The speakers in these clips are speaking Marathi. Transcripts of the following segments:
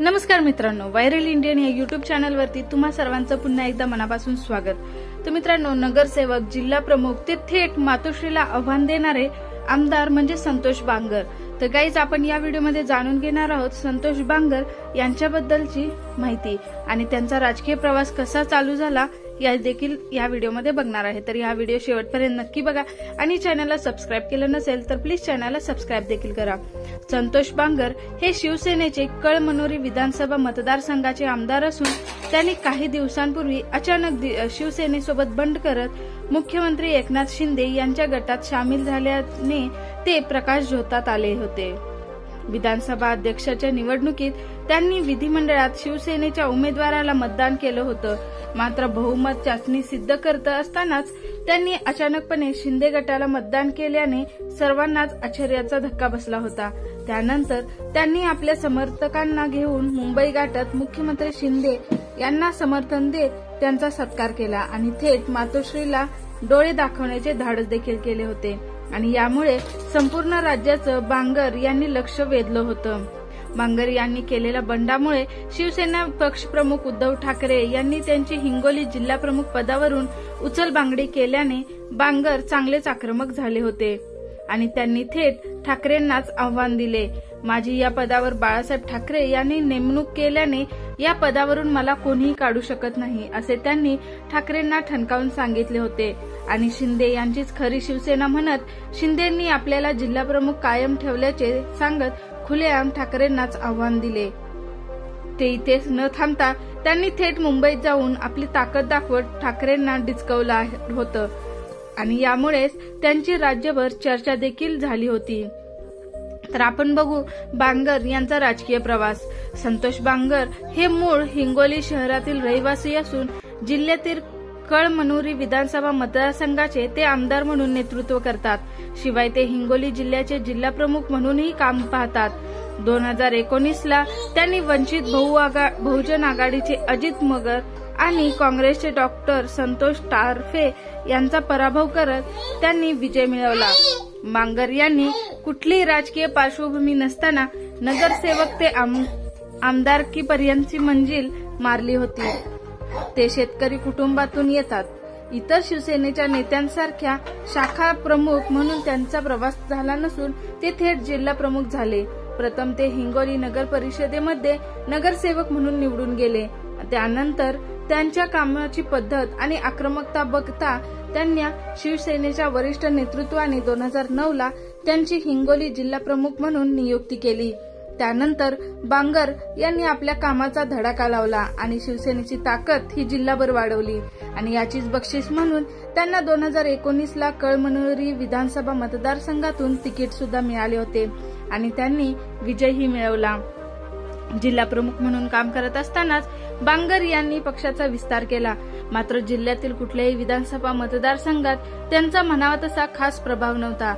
नमस्कार मित्रांनो, व्हायरल इंडियन या युट्यूब चॅनलवरती तुम्हा सर्वांचं पुन्हा एकदा मनापासून स्वागत। तर मित्रांनो, नगरसेवक, जिल्हा प्रमुख ते थेट मातोश्रीला आव्हान देणारे आमदार म्हणजे संतोष बांगर। तर गाईज, आपण या व्हिडिओमध्ये जाणून घेणार आहोत संतोष बांगर यांच्याबद्दलची माहिती आणि त्यांचा राजकीय प्रवास कसा चालू झाला या देखील या व्हिडिओमध्ये बघणार आहे। तर हा व्हिडिओ शेवटपर्यंत नक्की बघा आणि चॅनलला सबस्क्राइब केलं नसेल तर प्लीज चॅनलला सबस्क्राइब देखील करा। संतोष बांगर हे शिवसेनेचे कळमनुरी विधानसभा मतदारसंघाचे आमदार असून त्यांनी काही दिवसांपूर्वी अचानक शिवसेनेसोबत बंड करत मुख्यमंत्री एकनाथ शिंदे यांच्या गटात सामील झाल्याने ते प्रकाश झोतात आले होते। विधानसभा अध्यक्षाच्या निवडणुकीत त्यांनी विधिमंडळात शिवसेनेच्या उमेदवाराला मतदान केलं होतं, मात्र बहुमत चाचणी सिद्ध करत असतानाच त्यांनी अचानकपणे शिंदे गटाला मतदान केल्याने सर्वांनाच आश्चर्याचा धक्का बसला होता। त्यानंतर त्यांनी आपल्या समर्थकांना घेऊन मुंबई गाठत मुख्यमंत्री शिंदे यांना समर्थन देत त्यांचा सत्कार केला आणि थेट मातोश्रीला डोळे दाखवण्याचे धाडस देखील केले होते आणि यामुळे संपूर्ण राज्याचं बांगर यांनी लक्ष वेधलं होतं। बांगर यांनी केलेल्या बंडामुळे शिवसेना पक्षप्रमुख उद्धव ठाकरे यांनी त्यांची हिंगोली जिल्हा प्रमुख पदावरून उचलबांगडी केल्याने बांगर चांगलेच आक्रमक झाले होते आणि त्यांनी थेट ठाकरेंनाच आव्हान दिले। माझी या पदावर बाळासाहेब ठाकरे यांनी नेमणूक केल्याने या पदावरून मला कोणीही काढू शकत नाही, असे त्यांनी ठाकरेंना ठणकावून सांगितले होते आणि शिंदे यांचीच खरी शिवसेना म्हणत शिंदेंनी आपल्याला जिल्हाप्रमुख कायम ठेवल्याचे सांगत खुलेआम ठाकरेंनाच आव्हान दिले। ते इथेच न थांबता त्यांनी थेट मुंबईत जाऊन आपली ताकद दाखवत ठाकरेंना डिचकवलं होतं आणि यामुळेच त्यांची राज्यभर चर्चा देखील झाली होती। तर आपण बघू बांगर यांचा राजकीय प्रवास। संतोष बांगर हे मूळ हिंगोली शहरातील रहिवासी असून जिल्ह्यातील कळमनुरी विधानसभा मतदारसंघाचे ते आमदार म्हणून नेतृत्व करतात। शिवाय ते हिंगोली जिल्ह्याचे जिल्हा प्रमुख म्हणूनही काम पाहतात। 2019ला त्यांनी वंचित बहुजन आघाडीचे अजित मगर आणि काँग्रेसचे डॉक्टर संतोष टारफे यांचा पराभव करत त्यांनी विजय मिळवला। बांगर यांनी कुठलीही राजकीय पार्श्वभूमी नसताना नगरसेवक ते आमदारकीपर्यंतची मंजिल मारली होती। ते शेतकरी कुटुंबातून येतात। इतर शिवसेनेच्या नेत्यांसारख्या शाखा प्रमुख म्हणून त्यांचा प्रवास झाला नसून ते थेट जिल्हा प्रमुख झाले। प्रथम ते हिंगोली नगर परिषदेमध्ये नगरसेवक म्हणून निवडून गेले। त्यानंतर त्यांच्या कामाची पद्धत आणि आक्रमकता बघता त्यांनी शिवसेनेच्या वरिष्ठ नेतृत्वाने 2009ला त्यांची हिंगोली जिल्हा प्रमुख म्हणून नियुक्ती केली। त्यानंतर बांगर यांनी आपल्या कामाचा धडाका लावला आणि शिवसेनेची ताकद ही जिल्हाभर वाढवली आणि याचीच बक्षीस म्हणून त्यांना 2019ला कळमनुरी विधानसभा मतदारसंघातून तिकीट सुद्धा मिळाले होते आणि त्यांनी विजयही मिळवला। जिल्हा प्रमुख म्हणून काम करत असतानाच बांगर यांनी पक्षाचा विस्तार केला, मात्र जिल्ह्यातील कुठल्याही विधानसभा मतदारसंघात त्यांचा म्हणावा तसा खास प्रभाव नव्हता।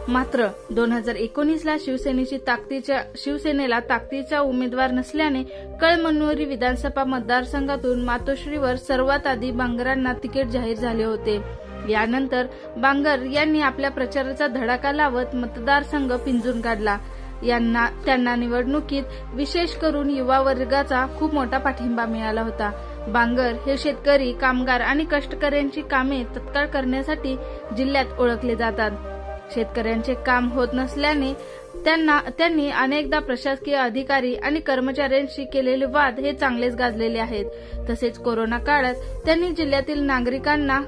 मात्र 2019ला शिवसेनेला ताकदीचा उमेदवार नसल्याने कळमनुरी विधानसभा मतदारसंघातून मातोश्रीवर सर्वात आधी बांगरांना तिकीट जाहीर झाले होते। यानंतर बांगर यांनी आपल्या प्रचाराचा धडाका लावत मतदारसंघ पिंजून काढला। त्यांना निवडणुकीत विशेष करून युवा वर्गाचा खूप मोठा पाठिंबा मिळाला होता। बांगर हे शेतकरी, कामगार आणि कष्टकऱ्यांची कामे तत्काळ करण्यासाठी जिल्ह्यात ओळखले जातात। शेतकऱ्यांचे काम होत नसल्याने त्यांनी अनेकदा प्रशासकीय अधिकारी आणि कर्मचाऱ्यांशी केलेले वाद हे चांगलेच गाजलेले आहेत। तसेच कोरोना काळात त्यांनी जिल्ह्यातील नागरिकांना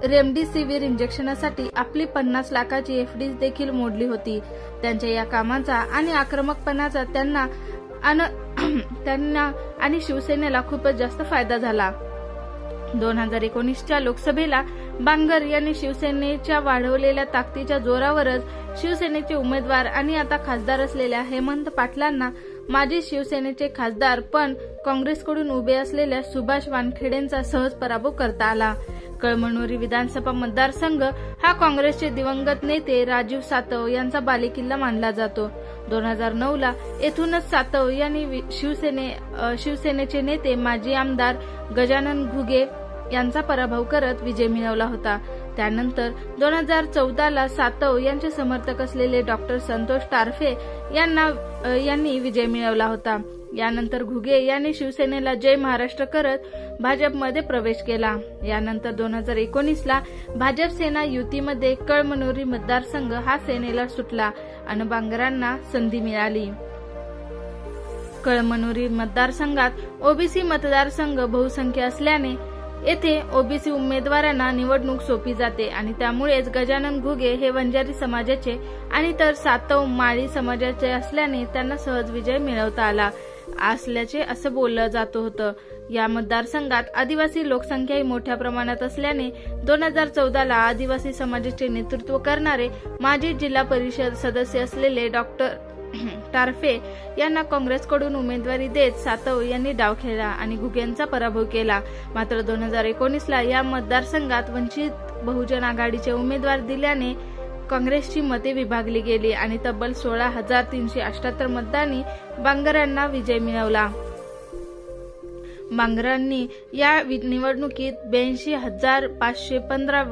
रेमडेसिवीर इंजेक्शनसाठी आपली 50 लाखाची एफडी देखील मोडली होती। त्यांच्या या कामाचा आणि आक्रमकपणाचा त्यांना आणि शिवसेनेला खूपच जास्त फायदा झाला। 2019च्या लोकसभेला बांगर यांनी शिवसेनेच्या वाढवलेल्या ताकदीच्या जोरावरच शिवसेनेचे उमेदवार आणि आता खासदार असलेल्या हेमंत पाटलांना माजी शिवसेनेचे खासदार पण काँग्रेसकडून उभे असलेल्या सुभाष वानखेडेंचा सहज पराभव करता आला। कळमनुरी विधानसभा मतदारसंघ हा काँग्रेसचे दिवंगत नेते राजीव सातव यांचा बालेकिल्ला मानला जातो। 2009ला येथूनच सातव यांनी शिवसेनेचे नेते माजी आमदार गजानन घुगे यांचा पराभव करत विजय मिळवला होता। त्यानंतर 2014ला सातव यांचे समर्थक असलेले डॉक्टर संतोष टारफे यांनी विजय मिळवला होता। यानंतर घुगे यांनी शिवसेनेला जय महाराष्ट्र करत भाजपमध्ये प्रवेश केला। यानंतर 2019ला भाजप सेना युतीमध्ये कळमनुरी मतदारसंघ हा सेनेला सुटला आणि बांगरांना संधी मिळाली। कळमनुरी मतदारसंघात ओबीसी मतदारसंघ बहुसंख्य असल्याने येथे ओबीसी उमेदवारांना निवडणूक सोपी जाते आणि त्यामुळेच गजानन घुगे हे वंजारी समाजाचे आणि तर सातव माळी समाजाचे असल्याने त्यांना सहज विजय मिळवता आला असल्याचे असं बोललं जात होतं। या मतदारसंघात आदिवासी लोकसंख्याही मोठ्या प्रमाणात असल्याने 2014ला आदिवासी समाजाचे नेतृत्व करणारे माजी जिल्हा परिषद सदस्य असलेले डॉक्टर टारफे यांना काँग्रेसकडून उमेदवारी देत सातव यांनी डाव खेळला आणि घुगेंचा पराभव केला। मात्र 2019ला या मतदारसंघात वंचित बहुजन आघाडीचे उमेदवार दिल्याने काँग्रेसची मते विभागली गेली आणि तब्बल 16,378 मतदानी बांगरांना विजय मिळवला। बांगरांनी या निवडणुकीत 82,515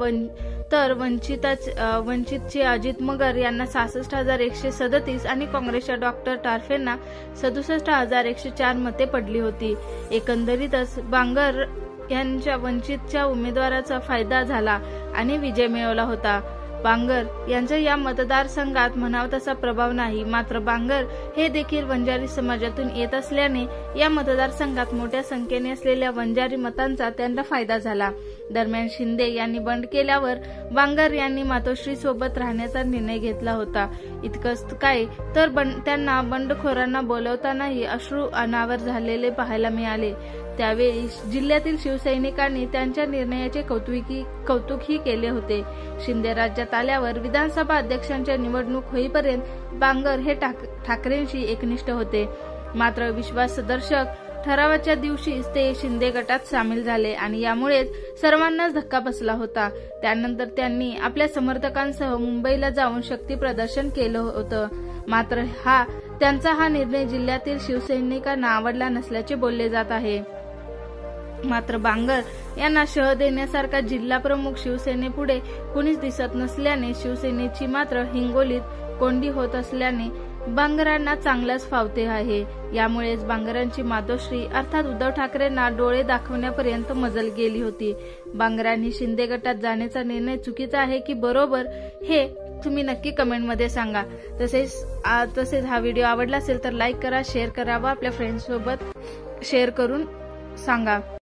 तर वंचितचे अजित मगर यांना 66,137 आणि काँग्रेसच्या डॉक्टर टारफेंना 67,104 मते पडली होती। एकंदरीतच बांगर यांच्या वंचितच्या उमेदवाराचा फायदा झाला आणि विजय मिळवला होता। बांगर यांचा या मतदारसंघात म्हणावा तसा प्रभाव नाही, मात्र बांगर हे देखील वंजारी समाजातून येत असल्याने या मतदारसंघात मोठ्या संख्येने असलेल्या वंजारी मतांचा त्यांना फायदा झाला। दरम्यान शिंदे यांनी बंड केल्यावर बांगर यांनी मातोश्री सोबत राहण्याचा निर्णय घेतला होता। इतकंच काय तर त्यांना बंडखोरांना बोलवतानाही अश्रू अनावर झालेले पाहायला मिळाले। त्यावेळी जिल्ह्यातील शिवसैनिकांनी त्यांच्या निर्णयाचे कौतुकही केले होते। शिंदे राज्यात आल्यावर विधानसभा अध्यक्षांच्या निवडणूक होईपर्यंत बांगर हे ठाकरेंशी एकनिष्ठ होते, मात्र विश्वासदर्शक ठरावाच्या दिवशीच ते शिंदे गटात सामील झाले आणि यामुळेच सर्वांनाच धक्का बसला होता। त्यानंतर त्यांनी आपल्या समर्थकांसह मुंबईला जाऊन शक्ती प्रदर्शन केलं होतं, मात्र त्यांचा हा निर्णय जिल्ह्यातील शिवसैनिकांना आवडला नसल्याचे बोलले जात आहे। मात्र बांगर यांना शह देण्यासारखा जिल्हा प्रमुख शिवसेनेपुढे कुणीच दिसत नसल्याने शिवसेनेची मात्र हिंगोलीत कोंडी होत असल्याने बांगरांना चांगलाच फावते आहे। यामुळेच बांगरांची मातोश्री अर्थात उद्धव ठाकरेंना डोळे दाखवण्यापर्यंत मजल गेली होती। बांगरांनी शिंदे गटात जाण्याचा निर्णय चुकीचा आहे की बरोबर हे तुम्ही नक्की कमेंटमध्ये सांगा। तसेच हा व्हिडिओ आवडला असेल तर लाईक करा, शेअर करा व आपल्या फ्रेंड्स सोबत शेअर करून सांगा।